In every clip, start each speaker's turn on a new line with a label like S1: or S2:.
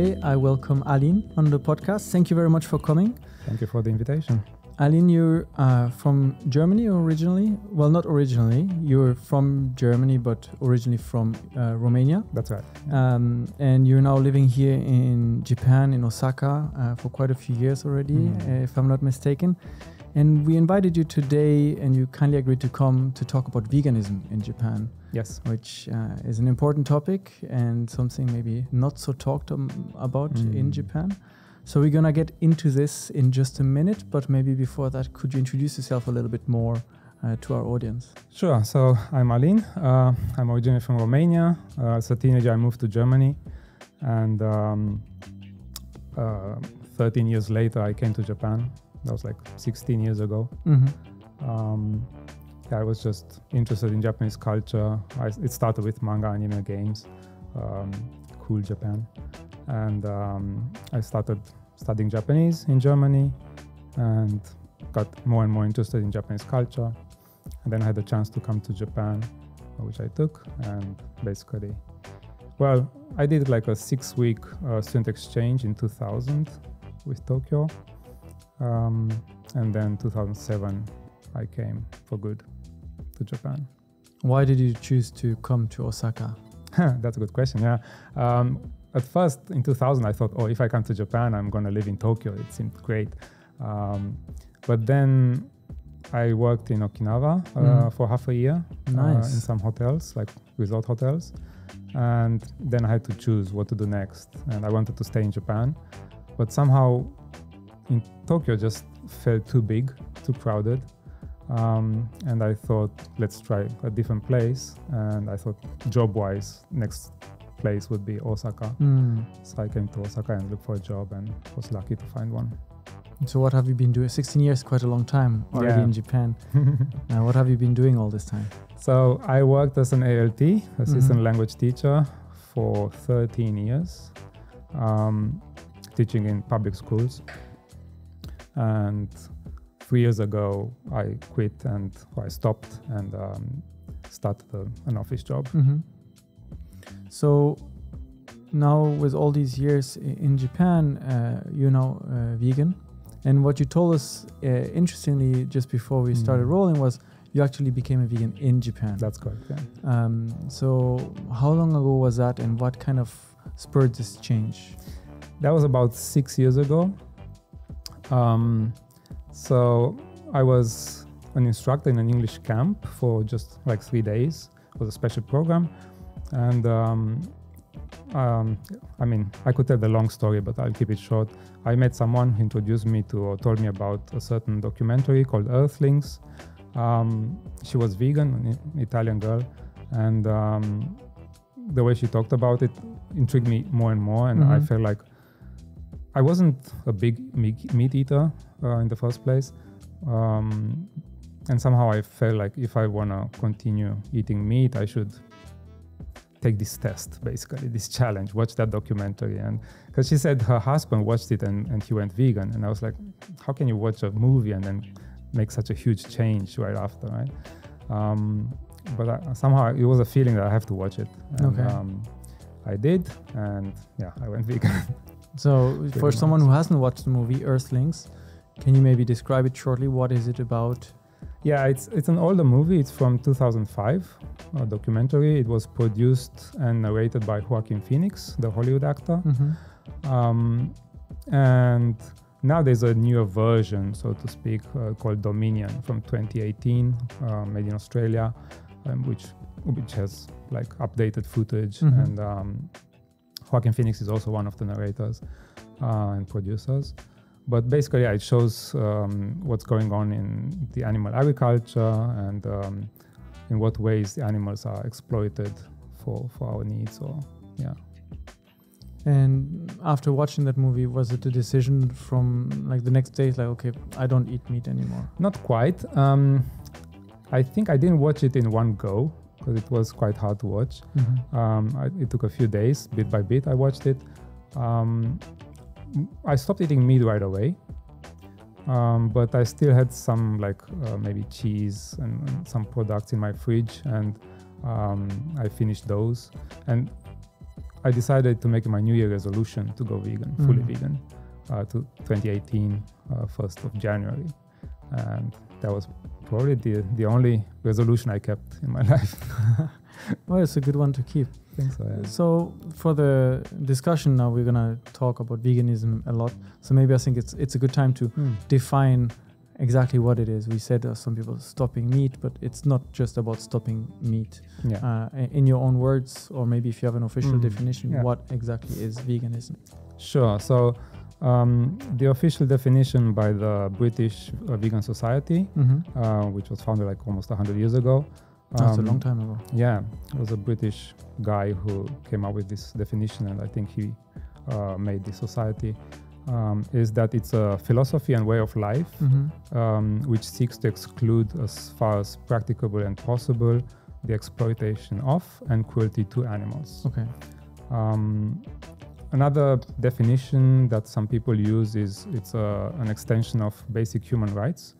S1: today I welcome Alin on the podcast. Thank you very much for coming.
S2: Thank you for the invitation.
S1: Alin, you're from Germany originally. Well, not originally. You're from Germany, but originally from Romania.
S2: That's right.
S1: And you're now living here in Japan, in Osaka, for quite a few years already, if I'm not mistaken. And we invited you today, and you kindly agreed to come to talk about veganism in Japan.
S2: Yes.
S1: Which is an important topic and something maybe not so talked about in Japan. So we're going to get into this in just a minute, but maybe before that, could you introduce yourself a little bit more to our audience?
S2: Sure. So I'm Alin. I'm originally from Romania. As a teenager, I moved to Germany. And 13 years later, I came to Japan. That was like 16 years ago. I was just interested in Japanese culture. It started with manga, anime, games, cool Japan. And I started studying Japanese in Germany and got more and more interested in Japanese culture. And then I had the chance to come to Japan, which I took. And basically, well, I did like a 6-week student exchange in 2000 with Tokyo. And then 2007, I came for good to Japan.
S1: Why did you choose to come to Osaka?
S2: That's a good question, yeah. At first, in 2000, I thought, if I come to Japan, I'm going to live in Tokyo. It seemed great. But then I worked in Okinawa for half a year in some hotels, like resort hotels. And then I had to choose what to do next. And I wanted to stay in Japan. But somehow in Tokyo just felt too big, too crowded. And I thought, let's try a different place. And I thought job-wise, next place would be Osaka. So I came to Osaka and looked for a job and was lucky to find one.
S1: So what have you been doing? 16 years, quite a long time already in Japan. What have you been doing all this time?
S2: So I worked as an ALT, assistant language teacher, for 13 years, teaching in public schools. And 3 years ago, I quit and I stopped and started an office job.
S1: So now with all these years in Japan, you're now vegan. And what you told us, interestingly, just before we started rolling, was you actually became a vegan in Japan.
S2: That's correct, yeah.
S1: So how long ago was that and what kind of spurred this change?
S2: That was about 6 years ago. So I was an instructor in an English camp for just like 3 days. It was a special program. And I mean, I could tell the long story, but I'll keep it short. I met someone who introduced me to or told me about a certain documentary called Earthlings. She was vegan, an Italian girl. And the way she talked about it intrigued me more and more. And I felt like I wasn't a big meat eater in the first place. And somehow I felt like if I want to continue eating meat, I should take this test, basically, this challenge, watch that documentary. And because she said her husband watched it and he went vegan. And I was like, how can you watch a movie and then make such a huge change right after, right? But somehow it was a feeling that I have to watch it. And, I did, and yeah, I went vegan.
S1: So for someone who hasn't watched the movie Earthlings, can you maybe describe it shortly? What is it about?
S2: Yeah, it's an older movie. It's from 2005, a documentary. It was produced and narrated by Joaquin Phoenix, the Hollywood actor. And now there's a newer version, so to speak, called Dominion from 2018, made in Australia, which has like updated footage. And Joaquin Phoenix is also one of the narrators and producers. But basically, it shows what's going on in the animal agriculture and in what ways the animals are exploited for our needs.
S1: And after watching that movie, was it a decision from like the next day, like, okay, I don't eat meat anymore?
S2: Not quite. I think I didn't watch it in one go because it was quite hard to watch. It took a few days, bit by bit, I watched it. I stopped eating meat right away, but I still had some maybe cheese and some products in my fridge, and I finished those. And I decided to make my New Year resolution to go vegan, fully vegan, to 2018, 1st of January. And that was probably the only resolution I kept in my life.
S1: Well, it's a good one to keep.
S2: I think so, yeah.
S1: So for the discussion now, we're going to talk about veganism a lot. So maybe I think it's a good time to define exactly what it is. We said some people stopping meat, but it's not just about stopping meat.
S2: Yeah.
S1: In your own words, or maybe if you have an official definition, what exactly is veganism?
S2: Sure. So the official definition by the British Vegan Society, which was founded like almost 100 years ago.
S1: That's a long time ago.
S2: Yeah, it was a British guy who came up with this definition, and I think he made this society. Is that it's a philosophy and way of life which seeks to exclude, as far as practicable and possible, the exploitation of and cruelty to animals.
S1: Okay.
S2: Another definition that some people use is it's an extension of basic human rights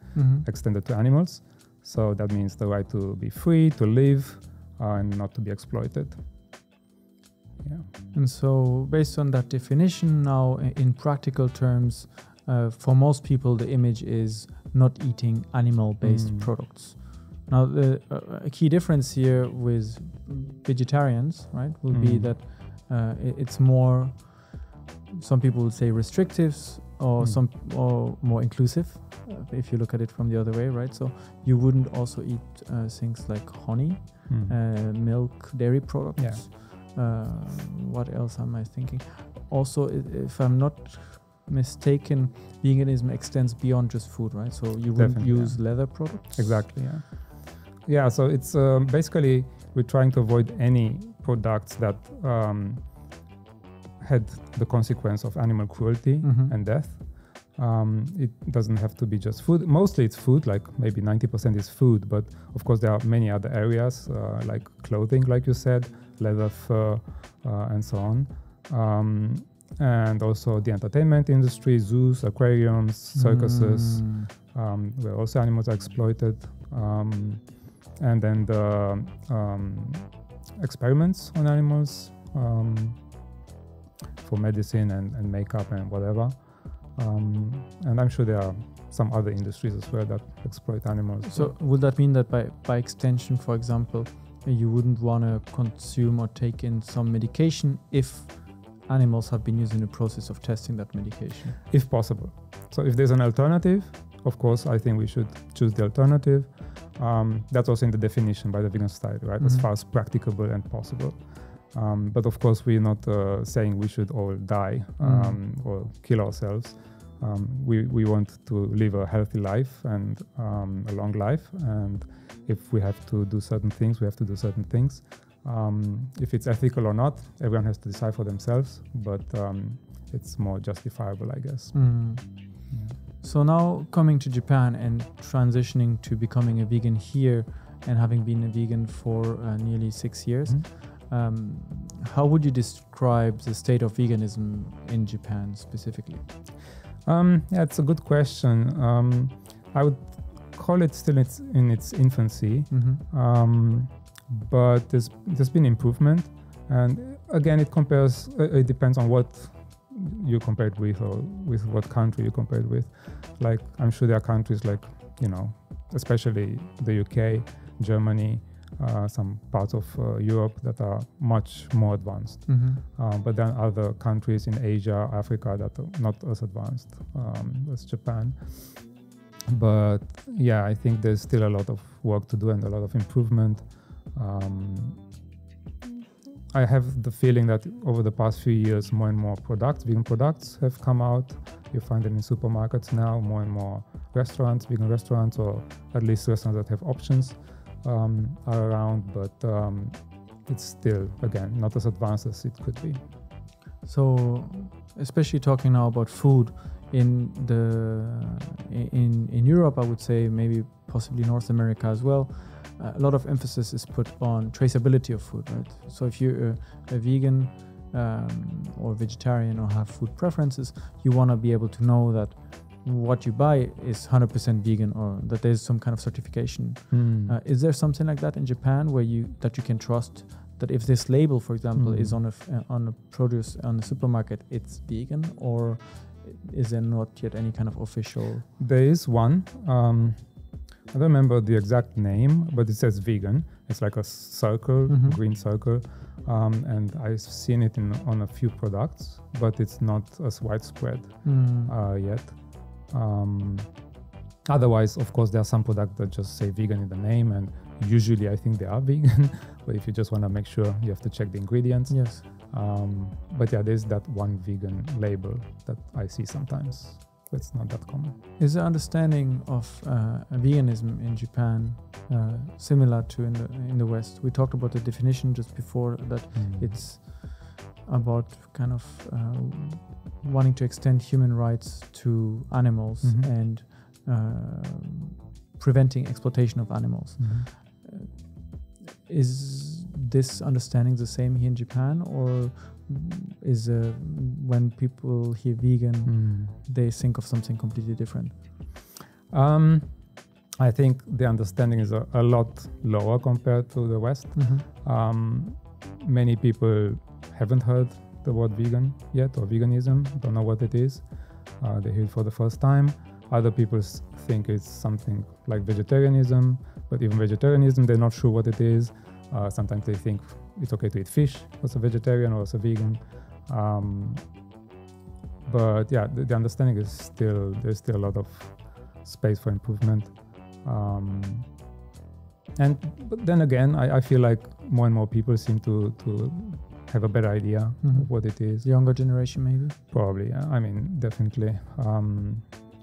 S2: extended to animals. So that means the right to be free, to live, and not to be exploited. Yeah.
S1: And so based on that definition now, in practical terms, for most people, the image is not eating animal-based products. Now, a key difference here with vegetarians, right, will be that it's more, some people would say restrictive, or or more inclusive, if you look at it from the other way, right? So you wouldn't also eat things like honey, milk, dairy products.
S2: Yeah.
S1: What else am I thinking? Also, if I'm not mistaken, veganism extends beyond just food, right? So you wouldn't use leather products?
S2: Exactly, yeah. Yeah, so it's basically we're trying to avoid any products that had the consequence of animal cruelty and death. It doesn't have to be just food. Mostly it's food, like maybe 90% is food, but of course there are many other areas like clothing, like you said, leather, fur, and so on. And also the entertainment industry, zoos, aquariums, circuses, where also animals are exploited. And then the experiments on animals for medicine and makeup and whatever. And I'm sure there are some other industries as well that exploit animals.
S1: So would that mean that by extension, for example, you wouldn't want to consume or take in some medication if animals have been used in the process of testing that medication?
S2: If possible. So if there's an alternative, of course, I think we should choose the alternative. That's also in the definition by the Vegan Society, right? As far as practicable and possible. But of course, we're not saying we should all die or kill ourselves. We want to live a healthy life and a long life. And if we have to do certain things, we have to do certain things. If it's ethical or not, everyone has to decide for themselves. But it's more justifiable, I guess. Yeah.
S1: So now coming to Japan and transitioning to becoming a vegan here and having been a vegan for nearly 6 years, how would you describe the state of veganism in Japan specifically?
S2: Yeah, it's a good question. I would call it still in its infancy, but there's been improvement. And again, it depends on what you compare it with or with what country you compare it with. Like, I'm sure there are countries like, especially the UK, Germany, some parts of Europe that are much more advanced. But then other countries in Asia, Africa that are not as advanced as Japan. But yeah, I think there's still a lot of work to do and a lot of improvement. I have the feeling that over the past few years, more and more vegan products have come out. You find them in supermarkets now, more and more restaurants, vegan restaurants, or at least restaurants that have options are around, but it's still, again, not as advanced as it could be.
S1: So, especially talking now about food, in Europe, I would say, maybe possibly North America as well, a lot of emphasis is put on traceability of food, right? So if you're a vegan or vegetarian or have food preferences, you want to be able to know that what you buy is 100% vegan or that there's some kind of certification. Is there something like that in Japan that you can trust that if this label, for example, is on a produce on the supermarket, it's vegan, or is there not yet any kind of official?
S2: There is one. I don't remember the exact name, but it says vegan. It's like a circle, green circle, and I've seen it on a few products, but it's not as widespread yet. Otherwise, of course, there are some products that just say vegan in the name, and usually I think they are vegan. But if you just want to make sure, you have to check the ingredients.
S1: Yes.
S2: But yeah, there's that one vegan label that I see sometimes. It's not that common.
S1: Is the understanding of veganism in Japan similar to in the West? We talked about the definition just before, that it's about kind of wanting to extend human rights to animals and preventing exploitation of animals. Is this understanding the same here in Japan, or is when people hear vegan, they think of something completely different?
S2: I think the understanding is a lot lower compared to the West. Many people haven't heard the word vegan yet, or veganism, don't know what it is. They hear it for the first time. Other people think it's something like vegetarianism, but even vegetarianism, they're not sure what it is. Sometimes they think it's okay to eat fish as a vegetarian or as a vegan. But yeah, the understanding is there's still a lot of space for improvement. But then again, I feel like more and more people seem to have a better idea of what it is.
S1: Younger generation, maybe?
S2: Probably, yeah. I mean, definitely.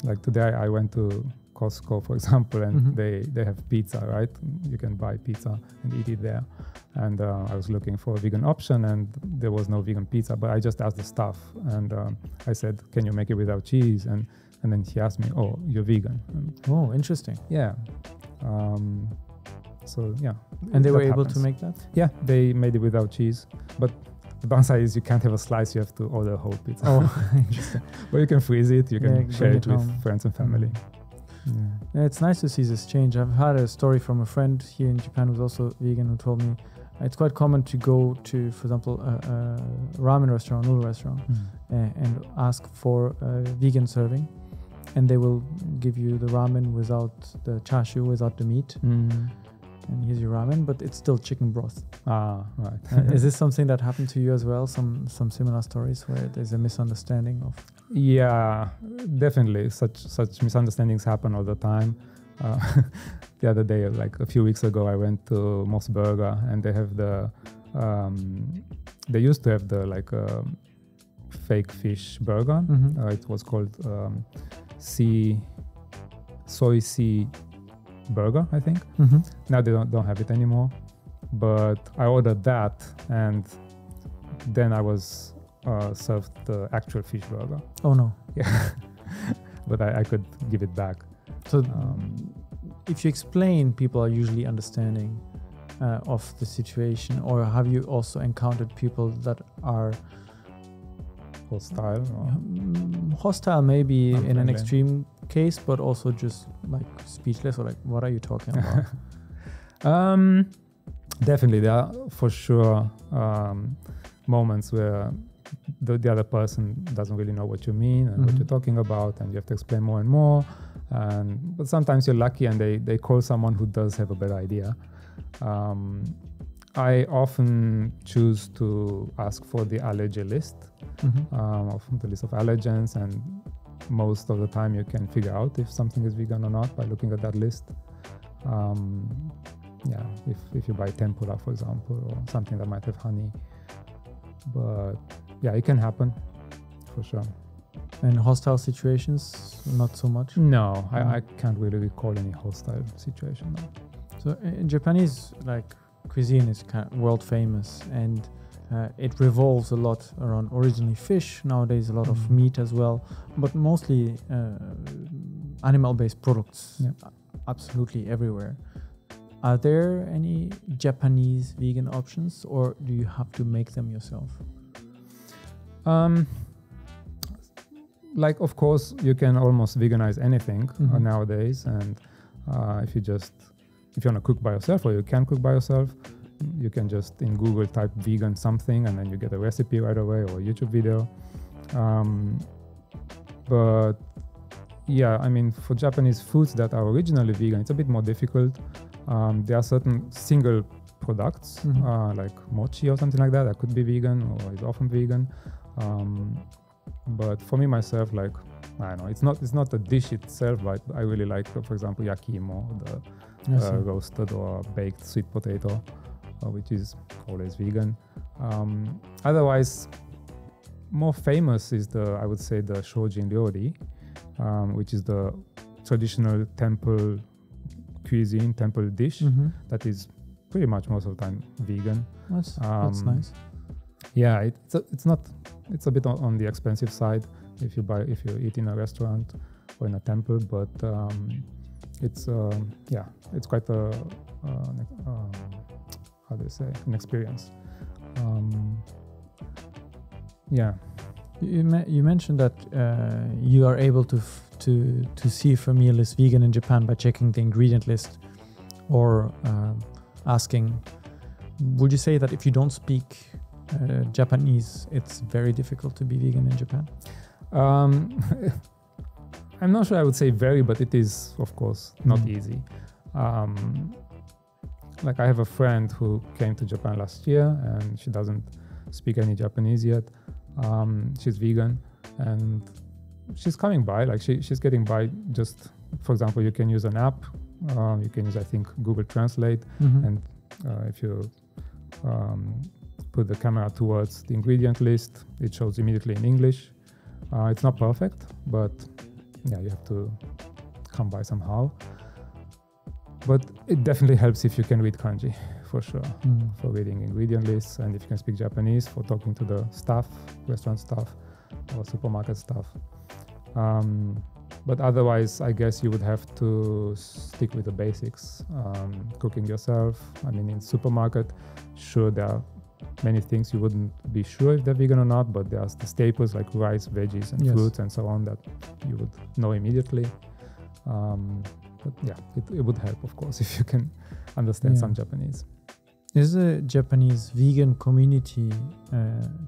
S2: Like today, I went to Costco, for example, and they have pizza, right? You can buy pizza and eat it there. And I was looking for a vegan option, and there was no vegan pizza. But I just asked the staff, and I said, "Can you make it without cheese?" And then he asked me, "Oh, you're vegan?"
S1: Oh, interesting.
S2: Yeah. So yeah.
S1: And they were able to make that?
S2: Yeah, they made it without cheese, but the downside is you can't have a slice. You have to order a whole pizza.
S1: Oh, interesting.
S2: But you can freeze it. You can share it with friends and family.
S1: Yeah, it's nice to see this change. I've had a story from a friend here in Japan who's also vegan, who told me it's quite common to go to, for example, a ramen restaurant, noodle restaurant, and ask for a vegan serving, and they will give you the ramen without the chashu, without the meat. And here's your ramen, but it's still chicken broth.
S2: Ah, right.
S1: Is this something that happened to you as well? Some similar stories where there's a misunderstanding of?
S2: Yeah, definitely. Such misunderstandings happen all the time. The other day, like a few weeks ago, I went to Moss Burger, and they have they used to have the fake fish burger. It was called soy sea burger, I think. Now they don't have it anymore, but I ordered that, and then I was served the actual fish burger.
S1: Oh no.
S2: Yeah. But I could give it back.
S1: So if you explain, people are usually understanding of the situation, or have you also encountered people that are
S2: hostile?
S1: Hostile maybe in an extreme case, but also just like speechless, or like, what are you talking about?
S2: Definitely, there are for sure moments where the other person doesn't really know what you mean and what you're talking about, and you have to explain more and more. But sometimes you're lucky and they call someone who does have a better idea. I often choose to ask for the allergy list, of the list of allergens, and most of the time you can figure out if something is vegan or not by looking at that list. If you buy tempura, for example, or something that might have honey. But yeah, it can happen for sure.
S1: And hostile situations, not so much?
S2: No, I can't really recall any hostile situation now.
S1: So in Japanese, cuisine is kind of world famous, and it revolves a lot around originally fish. Nowadays, a lot of meat as well, but mostly animal-based products. Absolutely everywhere. Are there any Japanese vegan options, or do you have to make them yourself?
S2: Of course, you can almost veganize anything nowadays, and if you want to cook by yourself, or you can cook by yourself, you can just in Google type vegan something and then you get a recipe right away or a YouTube video. But yeah, I mean, for Japanese foods that are originally vegan, it's a bit more difficult. There are certain single products like mochi or something like that could be vegan or is often vegan. But for me myself, like, I don't know, it's not a dish itself, but I really like, for example, yakimo, the roasted or baked sweet potato, which is always vegan. Otherwise, more famous is I would say the shojin ryori, which is the traditional temple cuisine, temple dish that is pretty much most of the time vegan.
S1: That's nice.
S2: Yeah, it's a bit on the expensive side if you eat in a restaurant or in a temple, but it's quite how do you say, an experience.
S1: You mentioned that you are able to see if a meal is vegan in Japan by checking the ingredient list or asking. Would you say that if you don't speak Japanese, it's very difficult to be vegan in Japan?
S2: I'm not sure I would say very, but it is, of course, not easy. Like I have a friend who came to Japan last year and she doesn't speak any Japanese yet. She's vegan and she's coming by, like she's getting by just, for example, you can use an app. You can use, I think, Google Translate. And if you put the camera towards the ingredient list, it shows immediately in English. It's not perfect, but yeah, you have to come by somehow. But it definitely helps if you can read kanji, for sure, for reading ingredient lists, and if you can speak Japanese, for talking to the staff, restaurant staff or supermarket staff. But otherwise, I guess you would have to stick with the basics. Cooking yourself. I mean, in supermarket, sure, there are many things you wouldn't be sure if they're vegan or not, but there's the staples like rice, veggies, and fruits and so on that you would know immediately. But yeah, it would help, of course, if you can understand some Japanese.
S1: Is the Japanese vegan community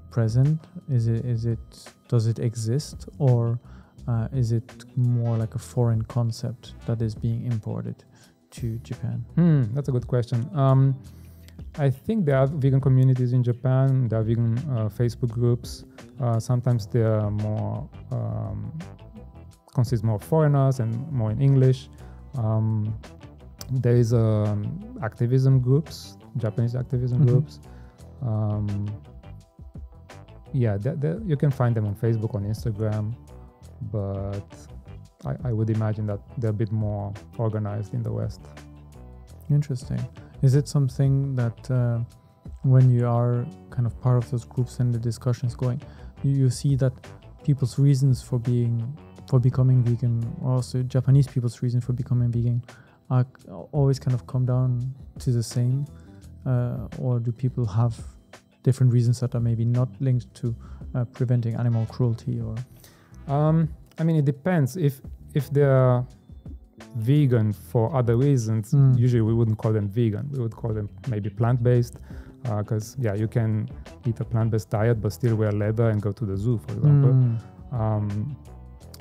S1: present? Does it exist, or is it more like a foreign concept that is being imported to Japan?
S2: That's a good question. I think there are vegan communities in Japan. There are vegan Facebook groups. Sometimes they are more consist more of foreigners and more in English. There is activism groups, Japanese activism groups. You can find them on Facebook, on Instagram, but I would imagine that they're a bit more organized in the West.
S1: Interesting. Is it something that when you are kind of part of those groups and the discussions going, you see that people's reasons for becoming vegan, or also Japanese people's reason for becoming vegan, are always kind of come down to the same, or do people have different reasons that are maybe not linked to preventing animal cruelty? Or
S2: I mean, it depends. If they're vegan for other reasons, usually we wouldn't call them vegan. We would call them maybe plant-based, because you can eat a plant-based diet but still wear leather and go to the zoo, for example.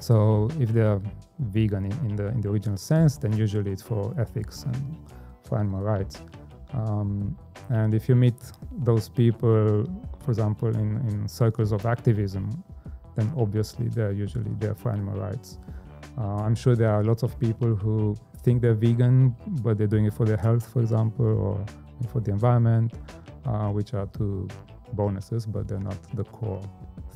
S2: So if they're vegan in the original sense, then usually it's for ethics and for animal rights. And if you meet those people, for example, in circles of activism, then obviously they're usually there for animal rights. I'm sure there are lots of people who think they're vegan, but they're doing it for their health, for example, or for the environment, which are two bonuses, but they're not the core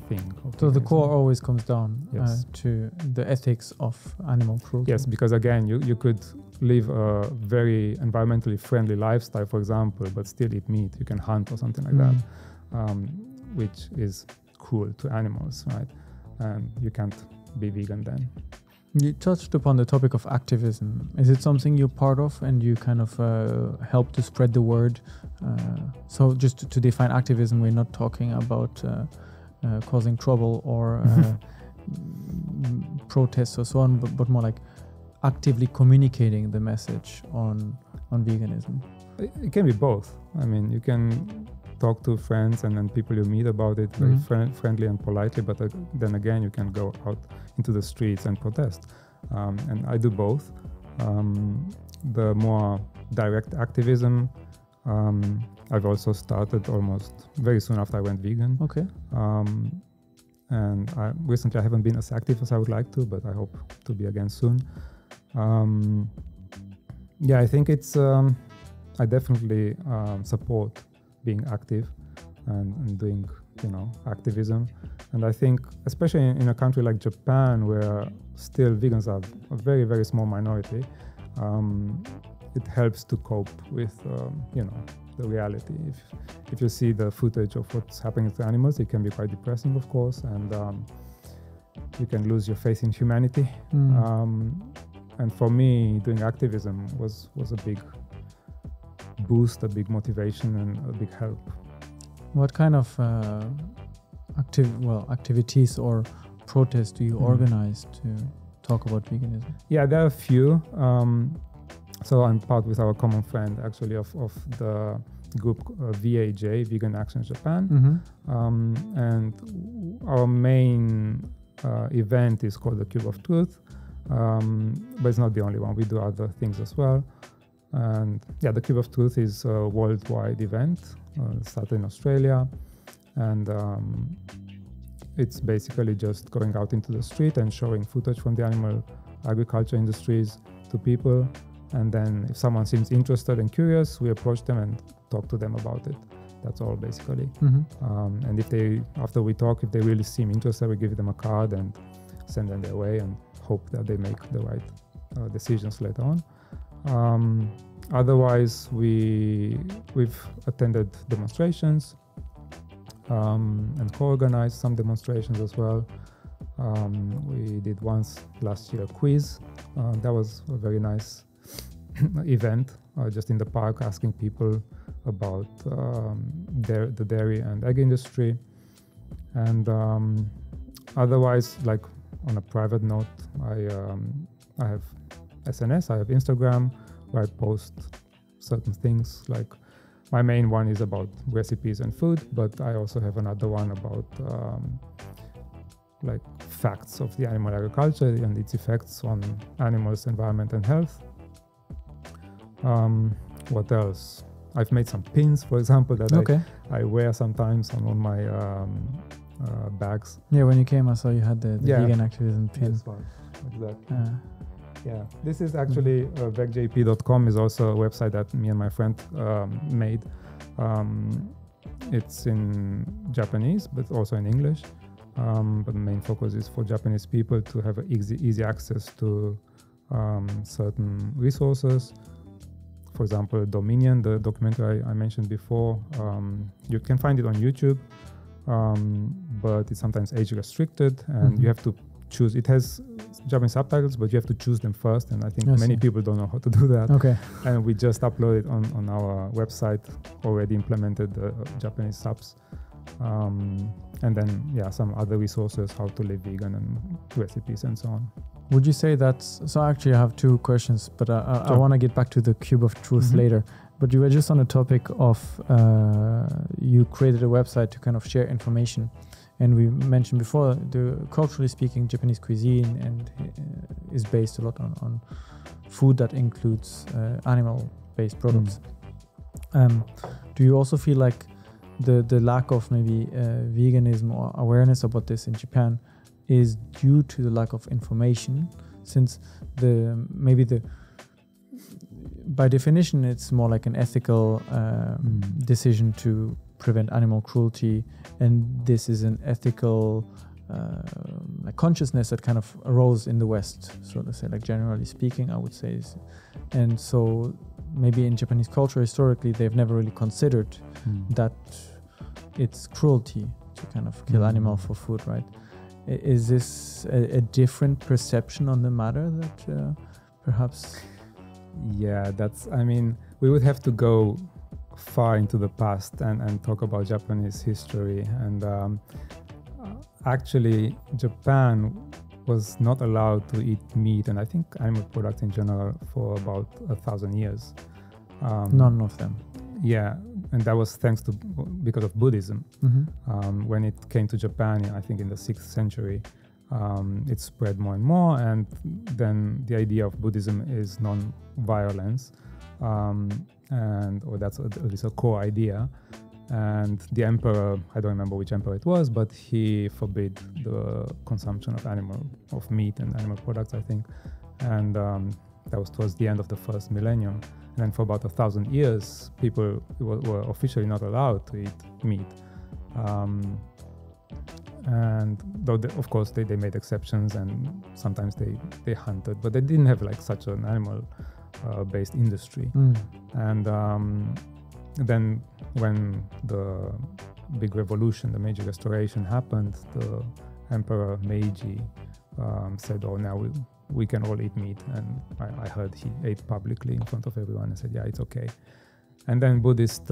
S2: thing.
S1: So the core always comes down to the ethics of animal cruelty.
S2: Yes, because again, you could live a very environmentally friendly lifestyle, for example, but still eat meat. You can hunt or something like that, which is cruel to animals, right? And you can't be vegan then.
S1: You touched upon the topic of activism. Is it something you're part of and you kind of help to spread the word? So just to define activism, we're not talking about causing trouble or protests or so on, but more like actively communicating the message on on veganism?
S2: It can be both. I mean, you can talk to friends and then people you meet about it very friendly and politely, but then again, you can go out into the streets and protest. And I do both. The more direct activism, I've also started almost very soon after I went vegan.
S1: Okay.
S2: And recently I haven't been as active as I would like to, but I hope to be again soon. Yeah, I think it's, I definitely support being active and doing, activism. And I think, especially in a country like Japan, where still vegans are a very, very small minority, it helps to cope with, the reality. If you see the footage of what's happening to animals, it can be quite depressing, of course, and you can lose your faith in humanity. And for me, doing activism was a big boost, a big motivation, and a big help.
S1: What kind of activities or protests do you organize to talk about veganism?
S2: Yeah, there are a few. So I'm part with our common friend, actually, of the group VAJ, Vegan Action Japan. And our main event is called the Cube of Truth. But it's not the only one. We do other things as well. And yeah, the Cube of Truth is a worldwide event, started in Australia. And it's basically just going out into the street and showing footage from the animal agriculture industries to people. And then if someone seems interested and curious, we approach them and talk to them about it. That's all, basically. And after we talk, if they really seem interested, we give them a card and send them their way and hope that they make the right decisions later on. Otherwise, we've attended demonstrations and co-organized some demonstrations as well. We did once last year a quiz. That was a very nice event, just in the park, asking people about the dairy and egg industry. And otherwise, like on a private note, I have SNS, I have Instagram, where I post certain things. Like my main one is about recipes and food, but I also have another one about like facts of the animal agriculture and its effects on animals, environment, and health. What else? I've made some pins, for example, that I wear sometimes on my bags.
S1: Yeah, when you came, I saw you had the vegan activism pin.
S2: This one, exactly. Yeah, this is actually vegjp.com is also a website that me and my friend made. It's in Japanese, but also in English. But the main focus is for Japanese people to have easy access to certain resources. For example, Dominion, the documentary I mentioned before, you can find it on YouTube, but it's sometimes age restricted, and you have to choose. It has Japanese subtitles, but you have to choose them first, and I think many people don't know how to do that. And we just uploaded on our website, already implemented the Japanese subs. And then, some other resources, how to live vegan and recipes and so on.
S1: Would you say that's... So actually I have two questions, but I want to get back to the Cube of Truth later. But you were just on the topic of you created a website to kind of share information. And we mentioned before, culturally speaking, Japanese cuisine and is based a lot on food that includes animal-based products. Do you also feel like the lack of maybe veganism or awareness about this in Japan is due to the lack of information, since by definition it's more like an ethical decision to prevent animal cruelty, and this is an ethical consciousness that kind of arose in the West, so to say, like generally speaking, I would say. And so maybe in Japanese culture historically they've never really considered that it's cruelty to kind of kill animal for food, right? Is this a different perception on the matter that perhaps...
S2: Yeah, we would have to go far into the past and talk about Japanese history. And actually, Japan was not allowed to eat meat, and I think animal products in general, for about 1,000 years.
S1: None of them.
S2: Yeah, and that was because of Buddhism.
S1: Mm-hmm.
S2: When it came to Japan, I think in the 6th century, it spread more and more. And then the idea of Buddhism is non-violence, or that's at least a core idea. And the emperor, I don't remember which emperor it was, but he forbid the consumption of meat and animal products, I think. And that was towards the end of the first millennium. And then for about 1,000 years, people were officially not allowed to eat meat. And though, of course, they made exceptions, and sometimes they hunted, but they didn't have like such an animal-based industry. And then when the big revolution, the Meiji Restoration happened, the Emperor Meiji said, "Oh, now we can all eat meat." And I heard he ate publicly in front of everyone and said, "Yeah, it's okay." And then Buddhist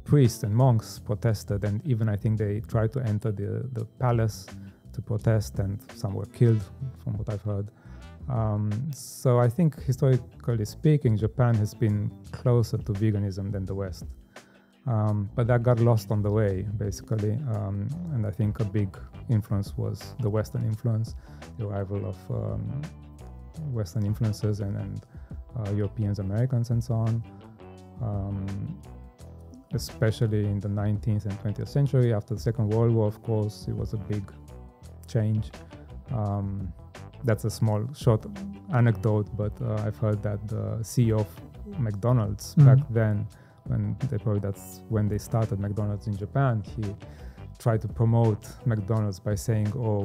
S2: priests and monks protested, and even I think they tried to enter the palace to protest, and some were killed, from what I've heard. So I think, historically speaking, Japan has been closer to veganism than the West. But that got lost on the way, basically. And I think a big influence was the Western influence, the arrival of Western influences and Europeans, Americans, and so on. Especially in the 19th and 20th century, after the Second World War, of course, it was a big change. That's a small, short anecdote, but I've heard that the CEO of McDonald's back then, that's when they started McDonald's in Japan, he tried to promote McDonald's by saying, "Oh,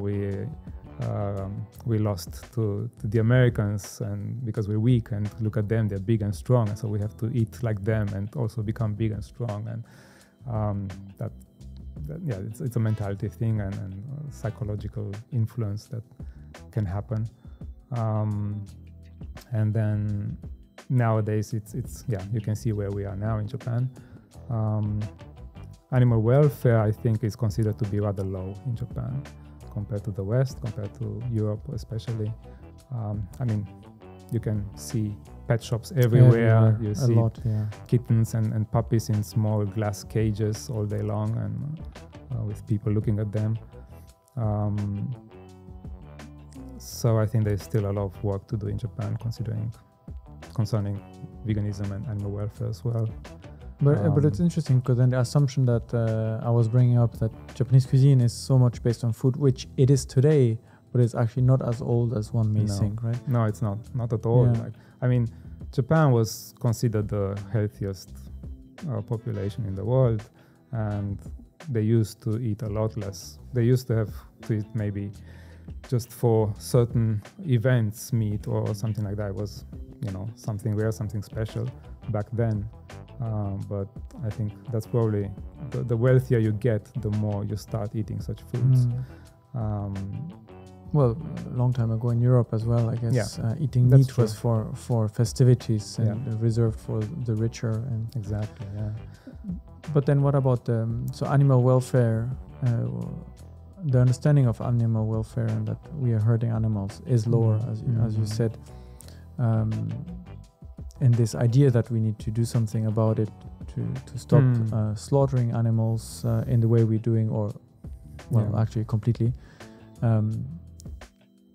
S2: we lost to the Americans, and because we're weak, and look at them, they're big and strong, and so we have to eat like them and also become big and strong." And it's a mentality thing and psychological influence that can happen. And then nowadays it's you can see where we are now in Japan. Animal welfare, I think, is considered to be rather low in Japan compared to the West, compared to Europe especially. I mean, you can see pet shops everywhere. You see kittens and puppies in small glass cages all day long, and with people looking at them. So I think there's still a lot of work to do in Japan concerning veganism and animal welfare as well.
S1: But it's interesting, because then the assumption that I was bringing up, that Japanese cuisine is so much based on food, which it is today, but it's actually not as old as one may think, right?
S2: No, it's not at all.
S1: Yeah.
S2: I mean, Japan was considered the healthiest population in the world, and they used to eat a lot less. They used to have to eat maybe just for certain events meat or something like that. It was, something rare, something special back then. But I think that's probably the wealthier you get, the more you start eating such foods.
S1: Well, a long time ago in Europe as well, I guess, eating meat was for festivities and reserved for the richer. And
S2: exactly, yeah.
S1: But then what about so animal welfare? The understanding of animal welfare and that we are hurting animals is lower, as you said. And this idea that we need to do something about it to stop slaughtering animals in the way we're doing, actually completely.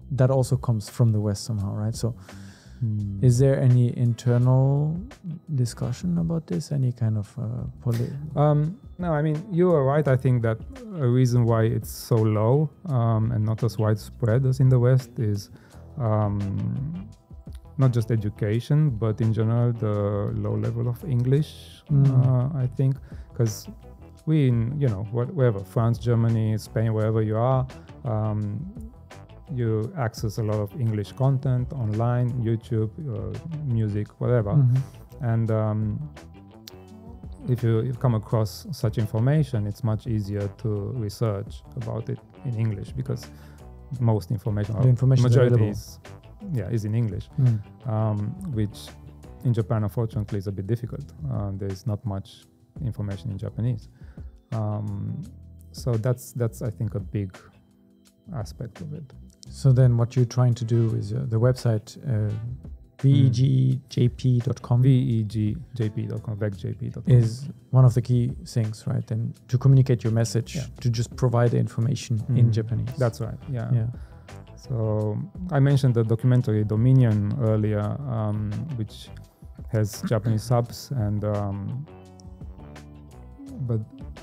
S1: That also comes from the West somehow, right? So is there any internal discussion about this? Any kind of
S2: No, I mean, you are right. I think that a reason why it's so low and not as widespread as in the West is not just education, but in general the low level of English. I think, because we wherever, France, Germany, Spain, wherever you are, you access a lot of English content online, YouTube, music, whatever. And if you come across such information, it's much easier to research about it in English, because most information, majority is in English, which in Japan, unfortunately, is a bit difficult. There is not much information in Japanese. So that's I think a big aspect of it.
S1: So then what you're trying to do is the website vegjp.com.
S2: vegjp.com, vegjp.com.
S1: Is one of the key things, right? And to communicate your message, to just provide the information in Japanese.
S2: That's right, yeah. So I mentioned the documentary Dominion earlier, which has Japanese subs, and but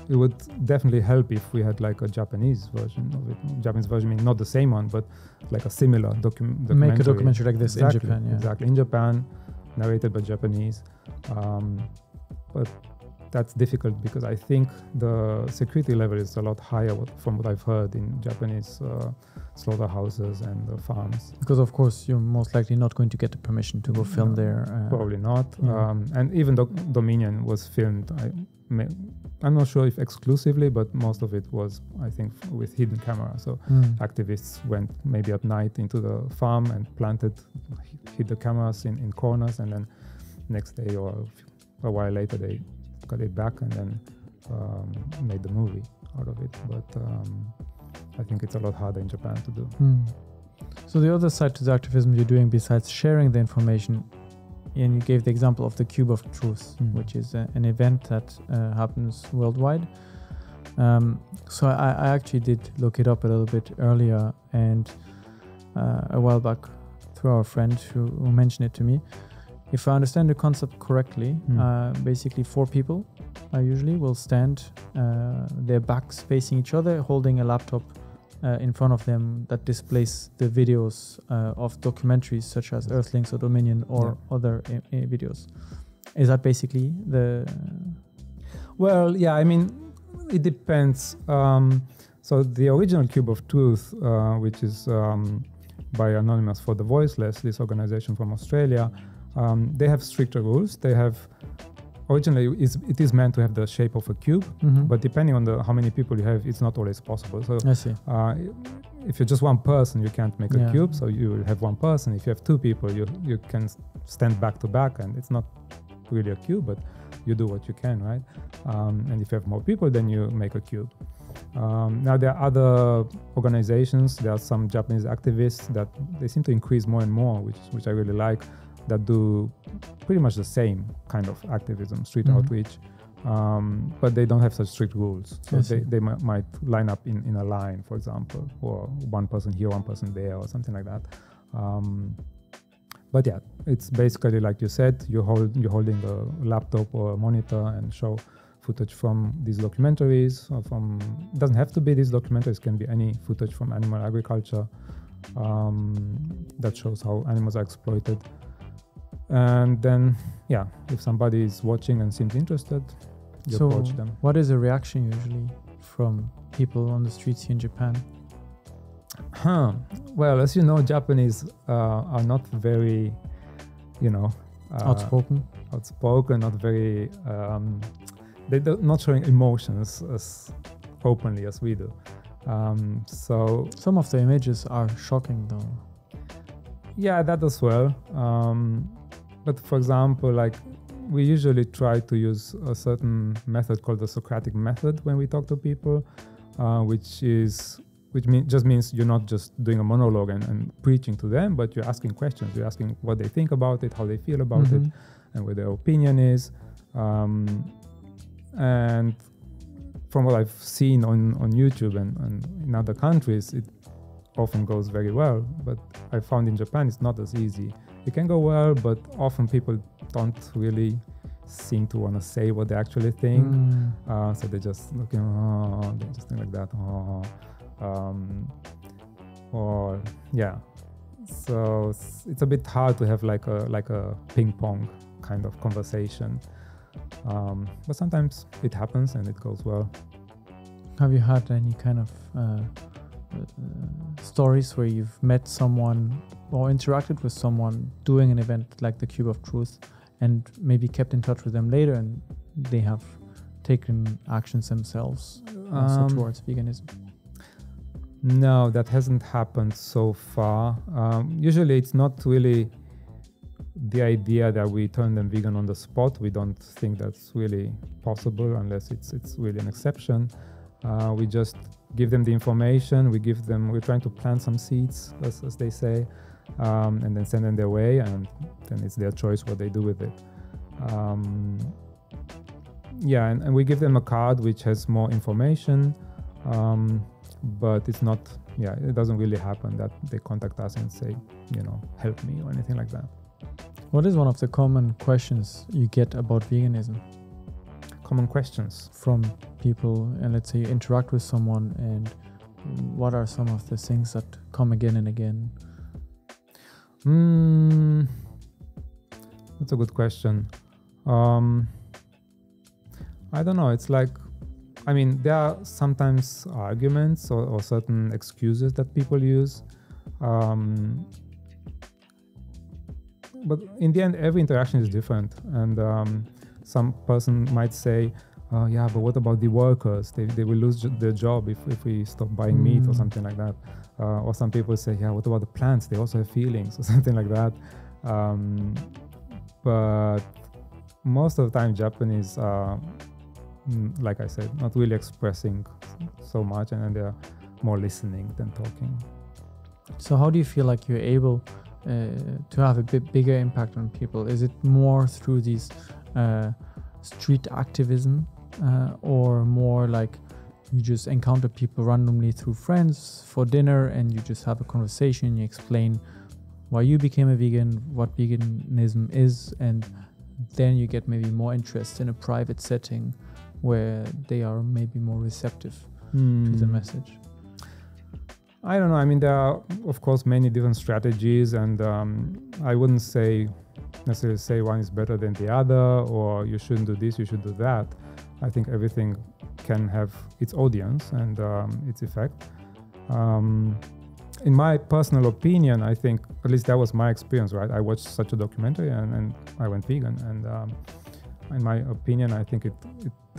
S2: it would definitely help if we had like a Japanese version of it. Japanese version meaning not the same one, but like a similar documentary.
S1: Make a documentary like this in Japan,
S2: Exactly, in Japan, narrated by Japanese. But that's difficult because I think the security level is a lot higher from what I've heard in Japanese slaughterhouses and farms. Because
S1: of course you're most likely not going to get the permission to go film there.
S2: Probably not. And even though Dominion was filmed, I'm not sure if exclusively, but most of it was, I think, with hidden camera. So activists went maybe at night into the farm and hid the cameras in corners, and then next day or a while later they got it back and then made the movie out of it. But I think it's a lot harder in Japan to do.
S1: So the other side to the activism you're doing, besides sharing the information, and you gave the example of the Cube of Truth, which is an event that happens worldwide. So I actually did look it up a little bit earlier, and a while back through our friend who mentioned it to me. If I understand the concept correctly, basically 4 people usually will stand, their backs facing each other, holding a laptop in front of them that displays the videos of documentaries such as Earthlings or Dominion or other videos. Is that basically the...
S2: Well, yeah, I mean, it depends. So the original Cube of Truth, which is by Anonymous for the Voiceless, this organization from Australia, they have stricter rules. They have... Originally, it is meant to have the shape of a cube, but depending on how many people you have, it's not always possible. So
S1: I see.
S2: If you're just one person, you can't make a cube, so you will have one person. If you have 2 people, you can stand back to back, and it's not really a cube, but you do what you can, right? And if you have more people, then you make a cube. Now, there are other organizations. There are some Japanese activists that they seem to increase more and more, which I really like, that do pretty much the same kind of activism, street outreach, but they don't have such strict rules. So they might line up in a line, for example, or one person here, one person there, or something like that. But yeah, it's basically like you said, you're holding a laptop or a monitor and show footage from these documentaries, or it doesn't have to be these documentaries, can be any footage from animal agriculture that shows how animals are exploited. And then, if somebody is watching and seems interested, you approach them.
S1: What is the reaction usually from people on the streets here in Japan?
S2: Well, as you know, Japanese are not very,
S1: outspoken,
S2: not very, they're not showing emotions as openly as we do. So
S1: some of the images are shocking though.
S2: Yeah, that as well. But for example, like we usually try to use a certain method called the Socratic method when we talk to people, which just means you're not just doing a monologue and preaching to them, but you're asking questions. You're asking what they think about it, how they feel about it, and what their opinion is. And from what I've seen on YouTube and in other countries, it often goes very well, but I found in Japan it's not as easy. It can go well, but often people don't really seem to want to say what they actually think. So they just looking, they just think like that. So it's a bit hard to have like a ping pong kind of conversation. But sometimes it happens and it goes well.
S1: Have you had any kind of stories where you've met someone or interacted with someone doing an event like the Cube of Truth and maybe kept in touch with them later and they have taken actions themselves also towards veganism?
S2: No, that hasn't happened so far. Usually it's not really the idea that we turn them vegan on the spot. We don't think that's really possible unless it's really an exception. We just give them the information. We're trying to plant some seeds, as they say, and then send them their way, and then it's their choice what they do with it. And we give them a card which has more information, but it's not, it doesn't really happen that they contact us and say, help me or anything like that.
S1: What is one of the common questions you get about veganism?
S2: Common questions
S1: from people, and let's say you interact with someone, and what are some of the things that come again and again?
S2: That's a good question. I don't know. It's like, there are sometimes arguments or certain excuses that people use. But in the end, every interaction is different. And some person might say, but what about the workers? They will lose their job if we stop buying meat or something like that. Or some people say, what about the plants? They also have feelings or something like that. But most of the time, Japanese are, like I said, not really expressing so much, and then they're more listening than talking.
S1: So how do you feel like you're able to have a bit bigger impact on people? Is it more through these street activism, or more like you just encounter people randomly through friends for dinner and you just have a conversation, you explain why you became a vegan, what veganism is, and then you get maybe more interest in a private setting where they are maybe more receptive to the message?
S2: I don't know. There are, of course, many different strategies, and I wouldn't necessarily say one is better than the other, or you shouldn't do this, you should do that. I think everything can have its audience and its effect. In my personal opinion, I think, at least that was my experience, right? I watched such a documentary and I went vegan. And in my opinion, I think it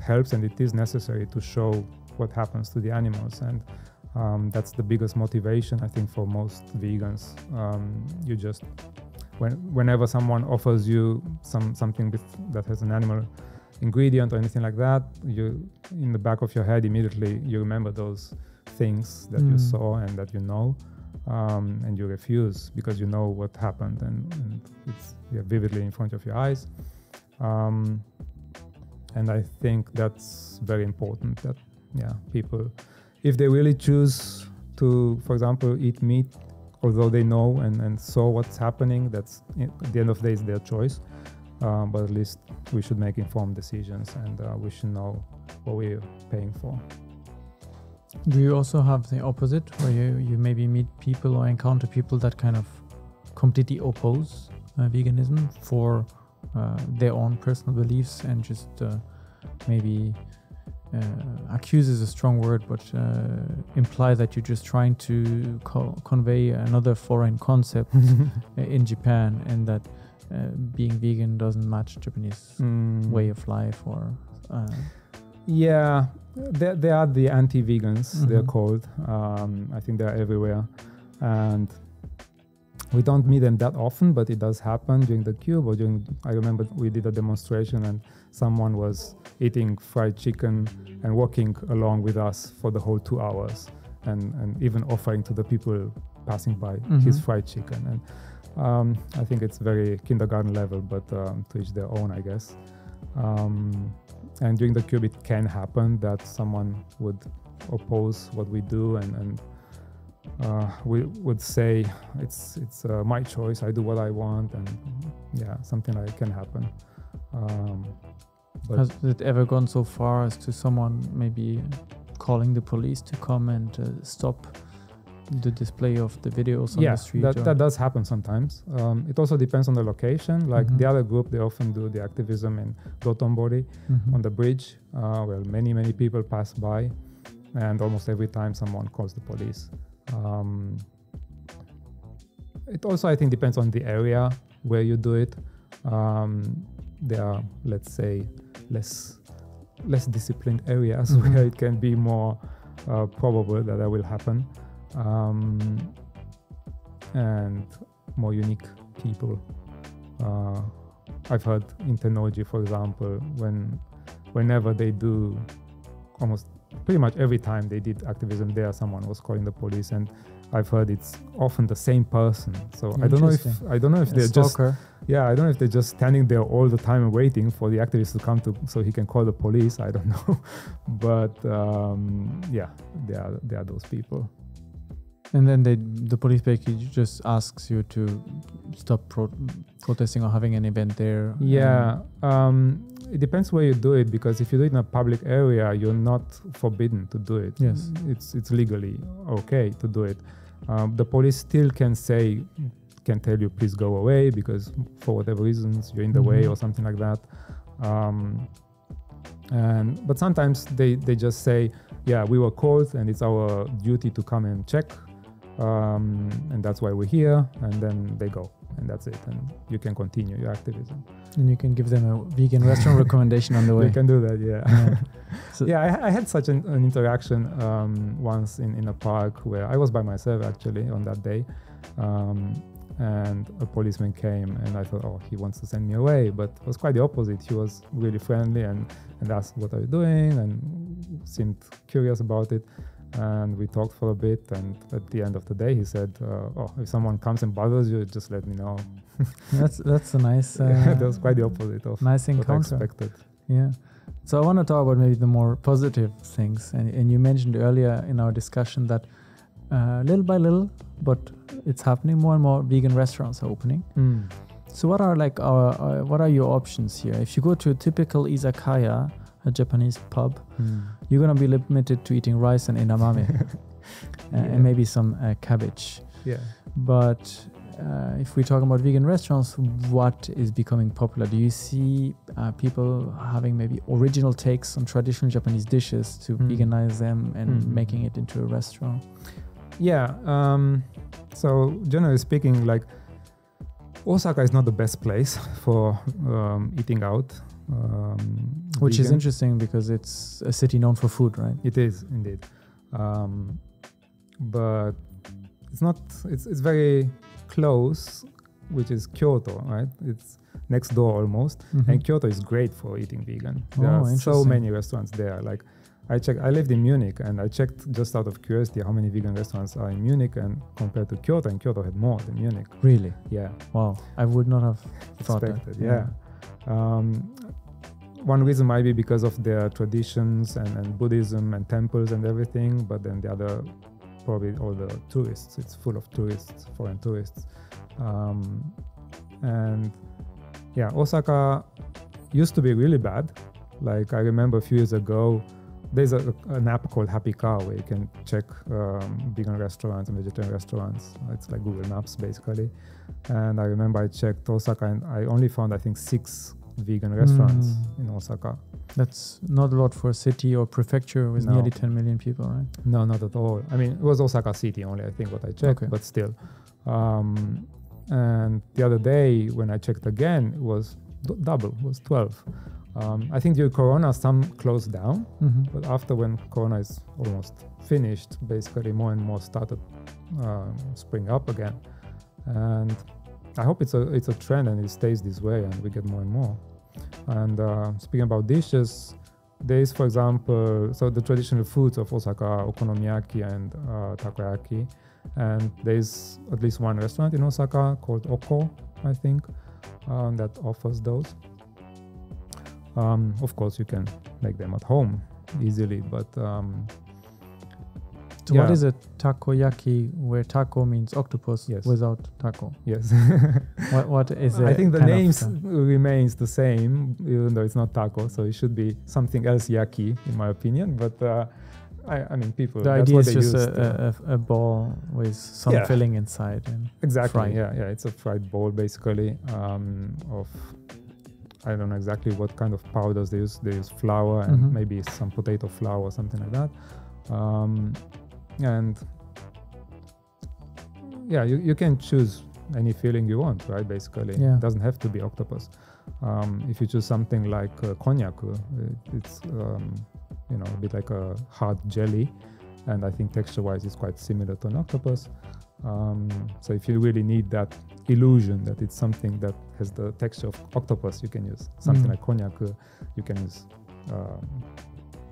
S2: helps and it is necessary to show what happens to the animals. And that's the biggest motivation, I think, for most vegans. You just, whenever someone offers you something that has an animal ingredient or anything like that, you, in the back of your head, immediately you remember those things that you saw and that and you refuse because you know what happened and it's vividly in front of your eyes. And I think that's very important that people, if they really choose to, for example, eat meat, although they know and saw what's happening, that's at the end of the day is their choice. But at least we should make informed decisions, and we should know what we're paying for.
S1: Do you also have the opposite, where you maybe meet people or encounter people that kind of completely oppose veganism for their own personal beliefs and just maybe accuse is a strong word, but imply that you're just trying to convey another foreign concept in Japan, and that being vegan doesn't match Japanese way of life, or
S2: they are the anti-vegans, they're called. I think they're everywhere, and we don't meet them that often, but it does happen during the Cube, or I remember we did a demonstration and someone was eating fried chicken and walking along with us for the whole 2 hours, and even offering to the people passing by his fried chicken. And I think it's very kindergarten level, but to each their own, I guess. And during the Cube, it can happen that someone would oppose what we do, and we would say it's my choice. I do what I want, and something like that can happen. But
S1: has it ever gone so far as to someone maybe calling the police to come and stop the display of the videos on the street?
S2: That does happen sometimes. It also depends on the location. Like the other group, they often do the activism in Dotonbori on the bridge, where many people pass by, and almost every time someone calls the police. It also, I think, depends on the area where you do it. There are, let's say, less disciplined areas where it can be more probable that will happen. And more unique people. I've heard in Tennoji, for example, whenever they do, almost pretty much every time they did activism there, someone was calling the police, and I've heard it's often the same person. So I don't know if they're
S1: stalker.
S2: I don't know if they're just standing there all the time and waiting for the activist to come so he can call the police. I don't know, but they are those people.
S1: And then the police basically just asks you to stop protesting or having an event there.
S2: Yeah, it depends where you do it, because if you do it in a public area, you're not forbidden to do it.
S1: Yes,
S2: it's legally okay to do it. The police still can tell you please go away because for whatever reasons you're in the way or something like that. But sometimes they just say, yeah, we were called and it's our duty to come and check. And that's why we're here, and then they go, and that's it, and you can continue your activism.
S1: And you can give them a vegan restaurant recommendation on the way.
S2: You can do that, yeah.
S1: So
S2: I had such an interaction once in a park where I was by myself actually on that day, and a policeman came, and I thought, oh, he wants to send me away, but it was quite the opposite. He was really friendly and asked, what are you doing, and seemed curious about it. And we talked for a bit, and at the end of the day he said, if someone comes and bothers you, just let me know.
S1: That's a nice
S2: that was quite the opposite of
S1: nice
S2: what I
S1: encounter.
S2: expected.
S1: Yeah. So I want to talk about maybe the more positive things, and you mentioned earlier in our discussion that little by little, but it's happening, more and more vegan restaurants are opening. So what are what are your options here? If you go to a typical izakaya, a Japanese pub, you're going to be limited to eating rice and edamame and maybe some cabbage.
S2: Yeah.
S1: But if we're talking about vegan restaurants, what is becoming popular? Do you see people having maybe original takes on traditional Japanese dishes to veganize them and making it into a restaurant?
S2: Yeah. So generally speaking, like Osaka is not the best place for eating out.
S1: Which is interesting because it's a city known for food, right?
S2: It is indeed, but it's not. It's very close, which is Kyoto, right? It's next door almost, and Kyoto is great for eating vegan. There are so many restaurants there. Like I lived in Munich, and I checked just out of curiosity how many vegan restaurants are in Munich, and compared to Kyoto, and Kyoto had more than Munich.
S1: Really?
S2: Yeah.
S1: Wow, I would not have thought
S2: expected.
S1: that.
S2: Yeah. One reason might be because of their traditions and Buddhism and temples and everything, but then the other, probably all the tourists. It's full of tourists, foreign tourists. And yeah, Osaka used to be really bad. Like I remember a few years ago, there's an app called Happy Cow where you can check vegan restaurants and vegetarian restaurants. It's like Google Maps basically. And I remember I checked Osaka and I only found, I think, 6 vegan restaurants in Osaka.
S1: That's not a lot for a city or prefecture with nearly 10 million people, right?
S2: No, not at all. I mean, it was Osaka city only, I think, what I checked, but still. And the other day when I checked again, it was double, it was 12. I think during Corona, some closed down, but after when Corona is almost finished, basically more and more started spring up again. And I hope it's a trend and it stays this way and we get more and more. And speaking about dishes, there is, for example, so the traditional foods of Osaka, okonomiyaki and takoyaki. And there is at least one restaurant in Osaka called Oko, I think, that offers those. Of course, you can make them at home easily, but
S1: so what is a takoyaki where taco means octopus without taco?
S2: Yes.
S1: what is it?
S2: I think the names remains the same, even though it's not taco, so it should be something else yaki, in my opinion. But I mean, people.
S1: The idea is just a ball with some filling inside and
S2: exactly.
S1: fried.
S2: Yeah. It's a fried bowl basically of. I don't know exactly what kind of powders they use. They use flour and maybe some potato flour or something like that. And yeah, you can choose any filling you want, right? Basically, it doesn't have to be octopus. If you choose something like konjac, it's a bit like a hard jelly, and I think texture-wise it's quite similar to an octopus. So if you really need that illusion that it's something that has the texture of octopus, you can use something like konjac. You can use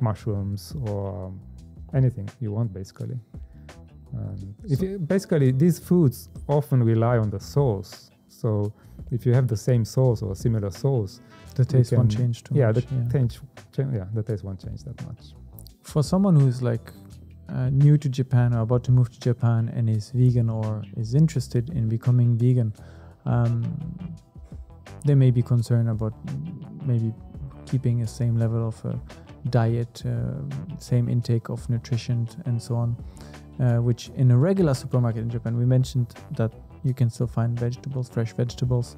S2: mushrooms or anything you want, basically. And basically, these foods often rely on the sauce. So if you have the same sauce or a similar sauce,
S1: the taste won't change too much.
S2: The taste won't change that much.
S1: For someone who's like new to Japan or about to move to Japan and is vegan or is interested in becoming vegan, they may be concerned about maybe keeping a same level of diet, same intake of nutrition and so on, which in a regular supermarket in Japan, we mentioned that you can still find vegetables, fresh vegetables.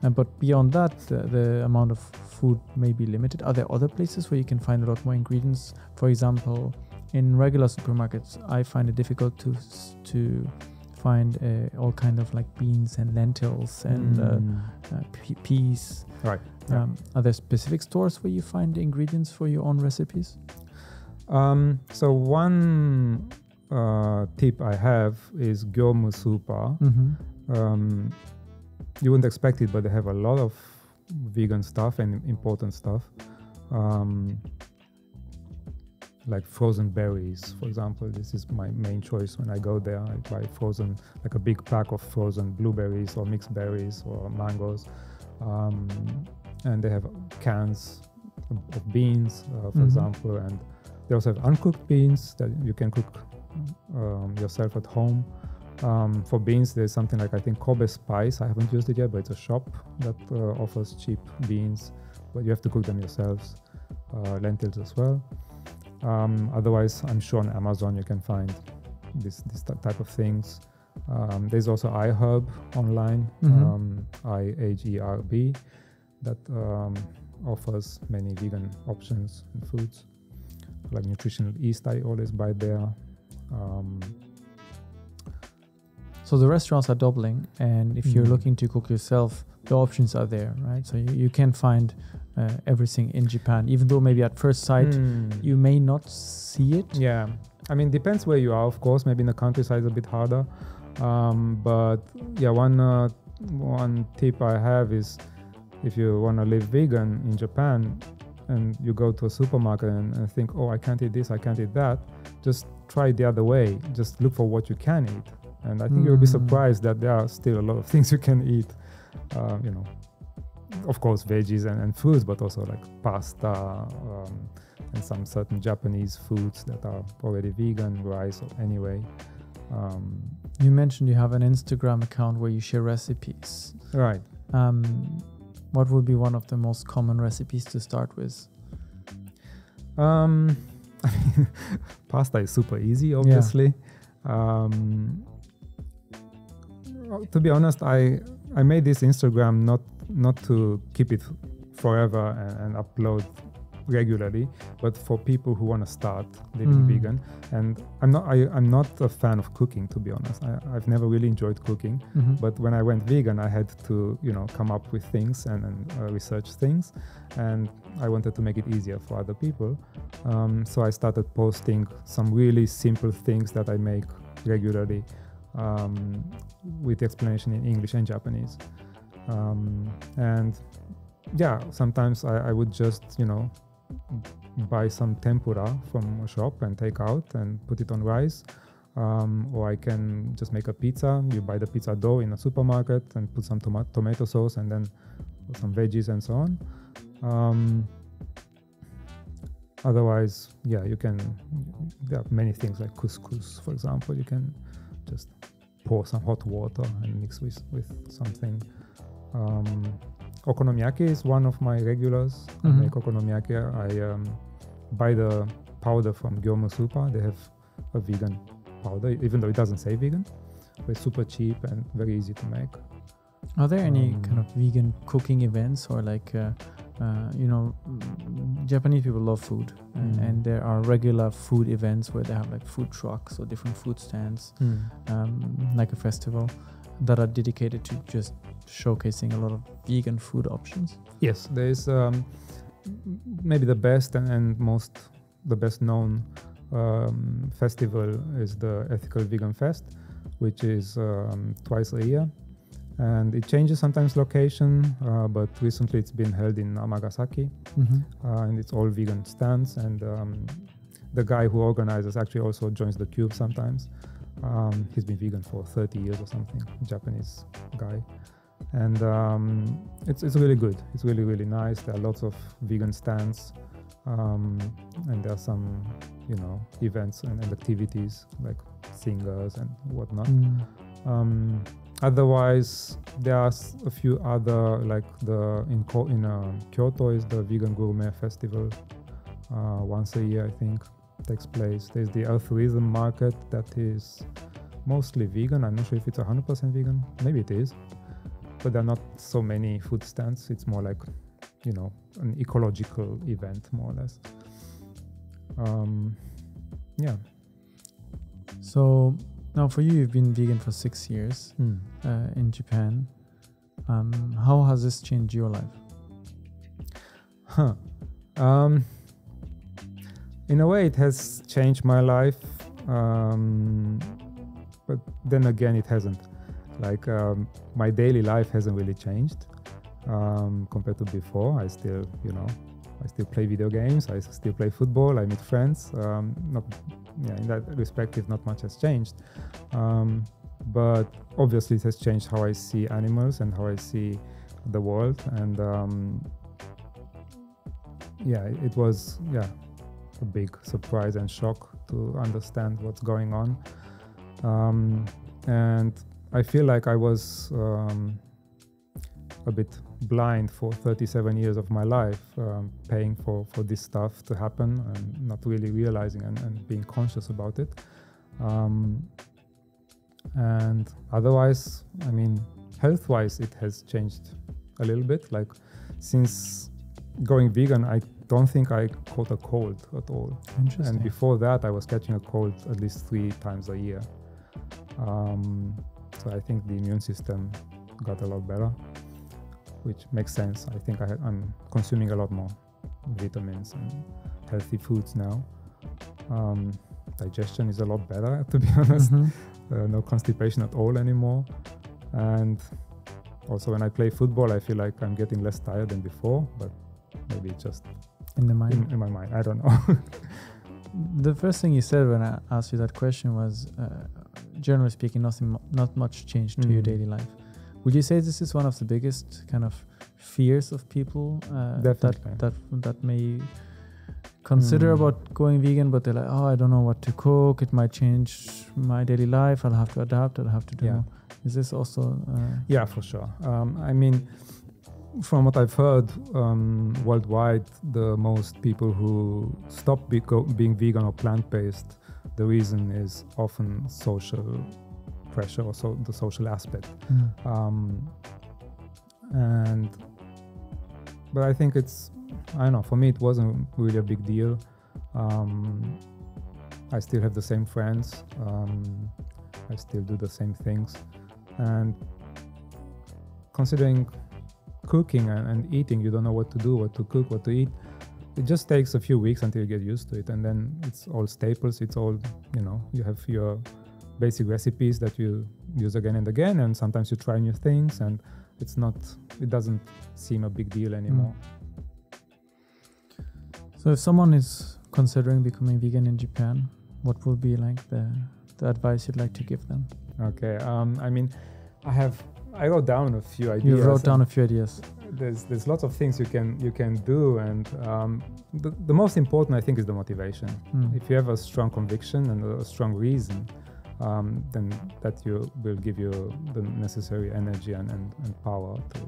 S1: But beyond that, the amount of food may be limited. Are there other places where you can find a lot more ingredients? For example, in regular supermarkets, I find it difficult to find all kind of like beans and lentils and peas.
S2: Right.
S1: Are there specific stores where you find the ingredients for your own recipes?
S2: So one tip I have is Gyomu Super. You wouldn't expect it, but they have a lot of vegan stuff and important stuff. Like frozen berries, for example. This is my main choice when I go there. I buy frozen, like a big pack of frozen blueberries or mixed berries or mangoes. And they have cans of beans, for example. And they also have uncooked beans that you can cook yourself at home. For beans, there's something like, I think, Kobe Spice. I haven't used it yet, but it's a shop that offers cheap beans, but you have to cook them yourselves. Lentils as well. Otherwise, I'm sure on Amazon you can find this type of things. There's also iHerb online, IHERB, that offers many vegan options and foods. Like nutritional yeast, I always buy there.
S1: So the restaurants are doubling, and if you're looking to cook yourself, the options are there, right? So you can find everything in Japan, even though maybe at first sight you may not see it.
S2: Yeah, I mean, depends where you are, of course. Maybe in the countryside it's a bit harder. But yeah, one tip I have is if you want to live vegan in Japan and you go to a supermarket and think, oh, I can't eat this, I can't eat that, just try it the other way. Just look for what you can eat. And I think you'll be surprised that there are still a lot of things you can eat. Of course, veggies and foods, but also like pasta and some certain Japanese foods that are already vegan, rice anyway.
S1: You mentioned you have an Instagram account where you share recipes.
S2: Right.
S1: What would be one of the most common recipes to start with?
S2: Pasta is super easy, obviously. To be honest, I made this Instagram not to keep it forever and upload regularly, but for people who want to start living vegan. And I'm not a fan of cooking, to be honest. I've never really enjoyed cooking, but when I went vegan, I had to come up with things and research things, and I wanted to make it easier for other people. So I started posting some really simple things that I make regularly, with explanation in English and Japanese. And yeah, sometimes I would just, buy some tempura from a shop and take out and put it on rice. Or I can just make a pizza. You buy the pizza dough in a supermarket and put some tomato sauce and then some veggies and so on. Otherwise, yeah, there are many things like couscous, for example. You can just pour some hot water and mix with something. Okonomiyaki is one of my regulars. I make okonomiyaki. I buy the powder from Gyomu Super. They have a vegan powder, even though it doesn't say vegan. But it's super cheap and very easy to make.
S1: Are there any kind of vegan cooking events or like, Japanese people love food, and there are regular food events where they have like food trucks or different food stands, like a festival that are dedicated to just showcasing a lot of vegan food options?
S2: Yes, there is maybe the best and the best known festival is the Ethical Vegan Fest, which is twice a year. And it changes sometimes location, but recently it's been held in Amagasaki, and it's all vegan stands. And the guy who organizes actually also joins the Cube sometimes. He's been vegan for 30 years or something, Japanese guy. And it's really good. It's really, really nice. There are lots of vegan stands. And there are some, events and activities like singers and whatnot. Otherwise, there are a few other, like in Kyoto is the Vegan Gourmet Festival. Once a year, I think, takes place. There's the Earthlings market that is mostly vegan. I'm not sure if it's 100% vegan. Maybe it is. But there are not so many food stands. It's more like, an ecological event, more or less. Yeah.
S1: So now for you, you've been vegan for 6 years in Japan. How has this changed your life?
S2: In a way, it has changed my life. But then again, it hasn't. Like my daily life hasn't really changed compared to before. I still play video games. I still play football. I meet friends. In that respective, not much has changed. But obviously, it has changed how I see animals and how I see the world. And it was a big surprise and shock to understand what's going on. And I feel like I was a bit blind for 37 years of my life, paying for this stuff to happen and not really realizing and being conscious about it. And otherwise, I mean, health-wise, it has changed a little bit. Like, since going vegan, I don't think I caught a cold at all.
S1: Interesting.
S2: And before that, I was catching a cold at least 3 times a year. So I think the immune system got a lot better, which makes sense. I think I'm consuming a lot more vitamins and healthy foods now. Digestion is a lot better, to be honest. No constipation at all anymore. And also when I play football, I feel like I'm getting less tired than before, but maybe it's just
S1: in the mind.
S2: In my mind, I don't know.
S1: The first thing you said when I asked you that question was, generally speaking, not much changed to your daily life. Would you say this is one of the biggest kind of fears of people that may consider about going vegan, but they're like, I don't know what to cook. It might change my daily life. I'll have to adapt. I'll have to do more. Is this also?
S2: Yeah, for sure. I mean, from what I've heard, worldwide, the most people who stop being vegan or plant-based, the reason is often social pressure, or the social aspect. But I think I don't know, for me it wasn't really a big deal. I still have the same friends. I still do the same things. And considering cooking and eating, you don't know what to do, what to cook, what to eat. It just takes a few weeks until you get used to it, and then it's all staples. It's all, you have your basic recipes that you use again and again, and sometimes you try new things, and it doesn't seem a big deal anymore.
S1: So if someone is considering becoming vegan in Japan, what would be like the advice you'd like to give them?
S2: Okay, I mean, I wrote down a few ideas.
S1: You wrote down a few ideas.
S2: There's lots of things you can do, and the most important, I think, is the motivation. If you have a strong conviction and a strong reason, then that will give you the necessary energy and power to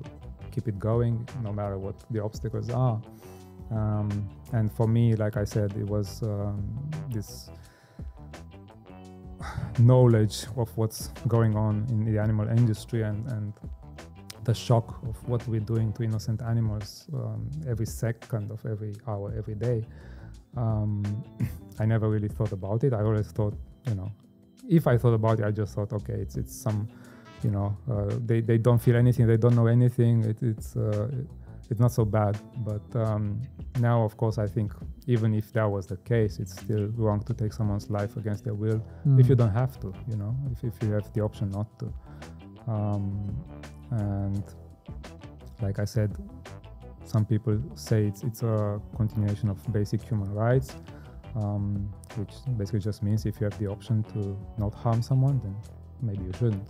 S2: keep it going, no matter what the obstacles are. And for me, like I said, it was this knowledge of what's going on in the animal industry and the shock of what we're doing to innocent animals every second of every hour, every day. I never really thought about it. I always thought, if I thought about it, I just thought, okay, it's some, they don't feel anything, they don't know anything. It's not so bad. But now, of course, I think even if that was the case, it's still wrong to take someone's life against their will if you don't have to, if you have the option not to. And like I said, some people say it's a continuation of basic human rights. which basically just means if you have the option to not harm someone, then maybe you shouldn't.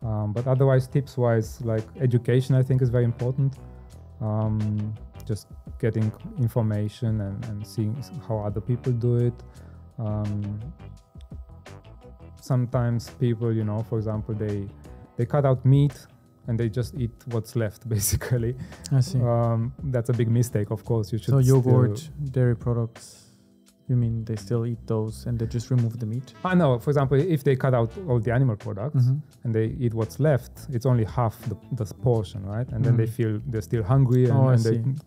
S2: But otherwise, tips-wise, like education, I think is very important. Just getting information and seeing how other people do it. Sometimes people, you know, for example, they cut out meat and they just eat what's left, basically.
S1: I see.
S2: That's a big mistake, of course. You should.
S1: So yogurt, dairy products, you mean they still eat those and they just remove the meat?
S2: No, for example, if they cut out all the animal products and they eat what's left, it's only half the portion, right? And then they feel they're still hungry and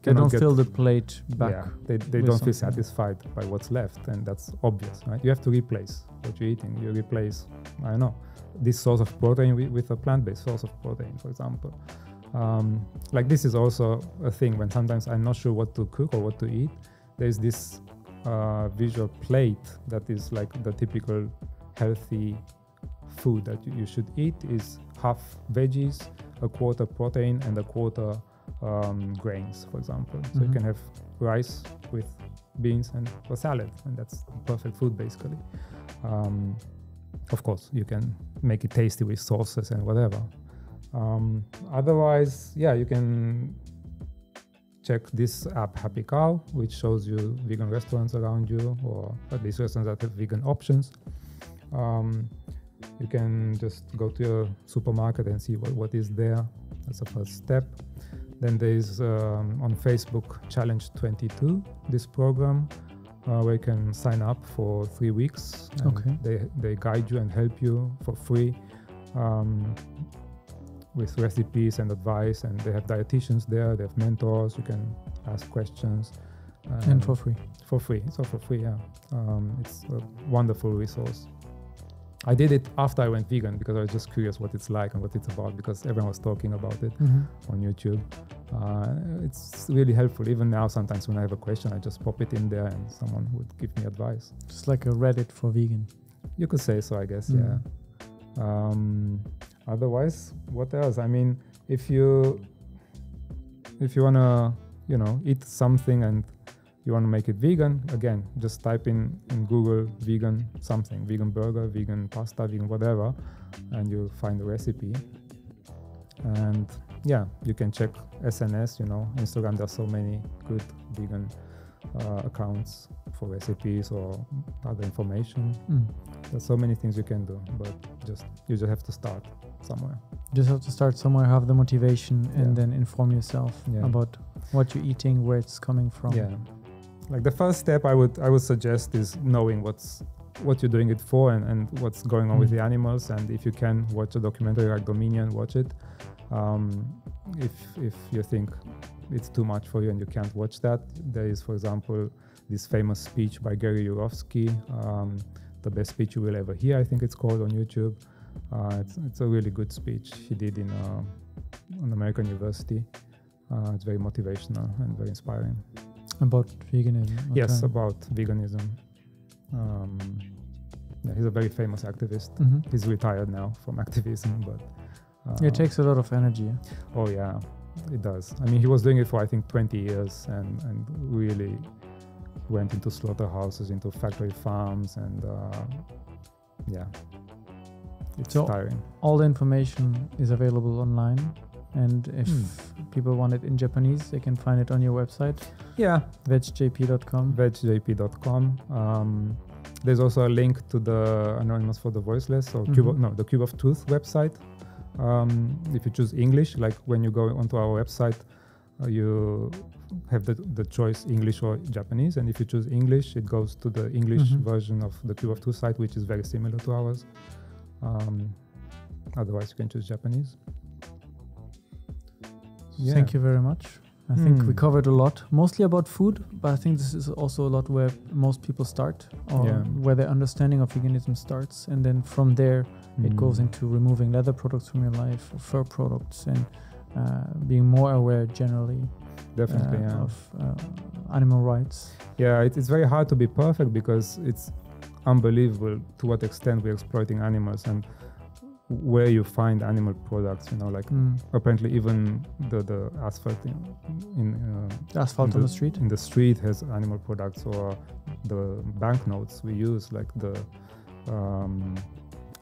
S1: they don't fill the plate back.
S2: Yeah, they don't feel satisfied by what's left, and that's obvious, right? You have to replace what you're eating. You replace, I don't know, this source of protein with a plant-based source of protein, for example. Like this is also a thing when sometimes I'm not sure what to cook or what to eat. There's this visual plate that is like the typical healthy food that you should eat is half veggies, a quarter protein, and a quarter grains, for example. So you can have rice with beans and a salad, and that's perfect food, basically. Of course, you can make it tasty with sauces and whatever. Otherwise, yeah, you can check this app, Happy Cow, which shows you vegan restaurants around you, or at least restaurants that have vegan options. You can just go to your supermarket and see what is there. That's the first step. Then there's on Facebook Challenge 22, this program where you can sign up for 3 weeks. They guide you and help you for free with recipes and advice, and they have dietitians there, they have mentors, you can ask questions.
S1: And for free.
S2: For free, it's all for free, yeah. It's a wonderful resource. I did it after I went vegan because I was just curious what it's like and what it's about, because everyone was talking about it on YouTube. It's really helpful. Even now, sometimes when I have a question, I just pop it in there and someone would give me advice.
S1: Just like a Reddit for vegan.
S2: You could say so, I guess, yeah. Otherwise, what else? I mean, if you wanna, you know, eat something and you want to make it vegan, again, just type in Google vegan something, vegan burger, vegan pasta, vegan whatever, and you'll find the recipe. And yeah, you can check SNS, you know, Instagram. There's so many good vegan accounts for recipes or other information. There's so many things you can do, but you just have to start somewhere.
S1: Just have to start somewhere, have the motivation, and then inform yourself about what you're eating, where it's coming from.
S2: Yeah. Like the first step I would suggest is knowing what you're doing it for and what's going on with the animals. And if you can watch a documentary like Dominion, watch it. If you think it's too much for you and you can't watch that, there is, for example, this famous speech by Gary Yourofsky, The Best Speech You Will Ever Hear, I think it's called, on YouTube. It's a really good speech he did in an American university. It's very motivational and very inspiring.
S1: About veganism? Okay.
S2: Yes, about veganism. He's a very famous activist. He's retired now from activism, but...
S1: it takes a lot of energy.
S2: Oh, yeah, it does. I mean, he was doing it for, I think, 20 years and really went into slaughterhouses, into factory farms, and it's tiring. All
S1: the information is available online. And if people want it in Japanese, they can find it on your website.
S2: Yeah.
S1: vegjp.com.
S2: vegjp.com. There's also a link to the Anonymous for the Voiceless, or the Cube of Truth website. If you choose English, like when you go onto our website, you have the choice English or Japanese. And if you choose English, it goes to the English version of the Cube of Truth site, which is very similar to ours. Otherwise, you can choose Japanese. Yeah.
S1: Thank you very much. I think we covered a lot, mostly about food, but I think this is also a lot where most people start, or where their understanding of veganism starts, and then from there it goes into removing leather products from your life, or fur products, and being more aware generally of animal rights.
S2: Yeah, it's very hard to be perfect because it's unbelievable to what extent we're exploiting animals, and where you find animal products, like apparently even the asphalt
S1: asphalt on the street?
S2: In the street has animal products, or the banknotes we use, like the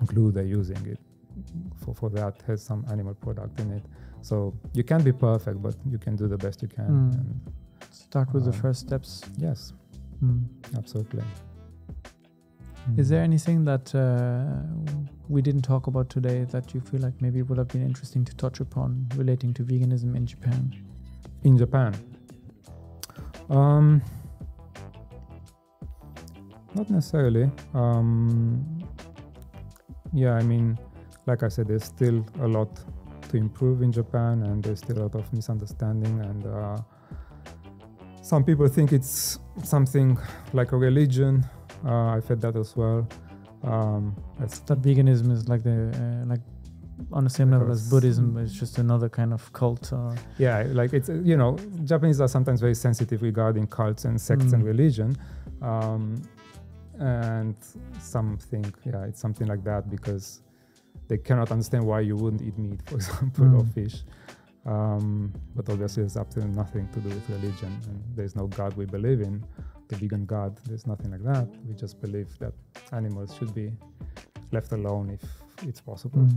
S2: glue they're using it for that has some animal product in it. So you can't be perfect, but you can do the best you can. And,
S1: start with the first steps.
S2: Yes, absolutely.
S1: Is there anything that we didn't talk about today that you feel like maybe would have been interesting to touch upon relating to veganism in Japan?
S2: In Japan? Not necessarily. Yeah, I mean, like I said, there's still a lot to improve in Japan, and there's still a lot of misunderstanding, and some people think it's something like a religion. I've had that as well.
S1: That veganism is like like on the same level as Buddhism. It's just another kind of cult.
S2: Yeah, like it's Japanese are sometimes very sensitive regarding cults and sects and religion, and some think it's something like that because they cannot understand why you wouldn't eat meat, for example, or fish. But obviously, it's absolutely nothing to do with religion, and there's no God we believe in. The vegan God, there's nothing like that. We just believe that animals should be left alone if it's possible.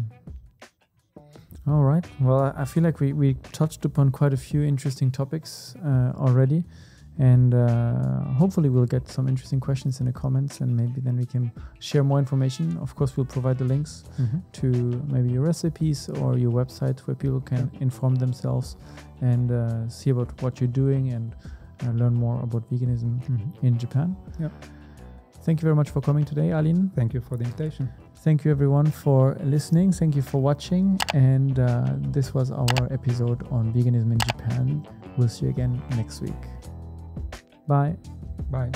S1: All right. Well, I feel like we touched upon quite a few interesting topics already, and hopefully we'll get some interesting questions in the comments, and maybe then we can share more information. Of course, we'll provide the links to maybe your recipes or your website where people can inform themselves and see about what you're doing and learn more about veganism in Japan.
S2: Yeah.
S1: Thank you very much for coming today, Alin.
S2: Thank you for the invitation.
S1: Thank you everyone for listening. Thank you for watching. And this was our episode on veganism in Japan. We'll see you again next week. Bye.
S2: Bye.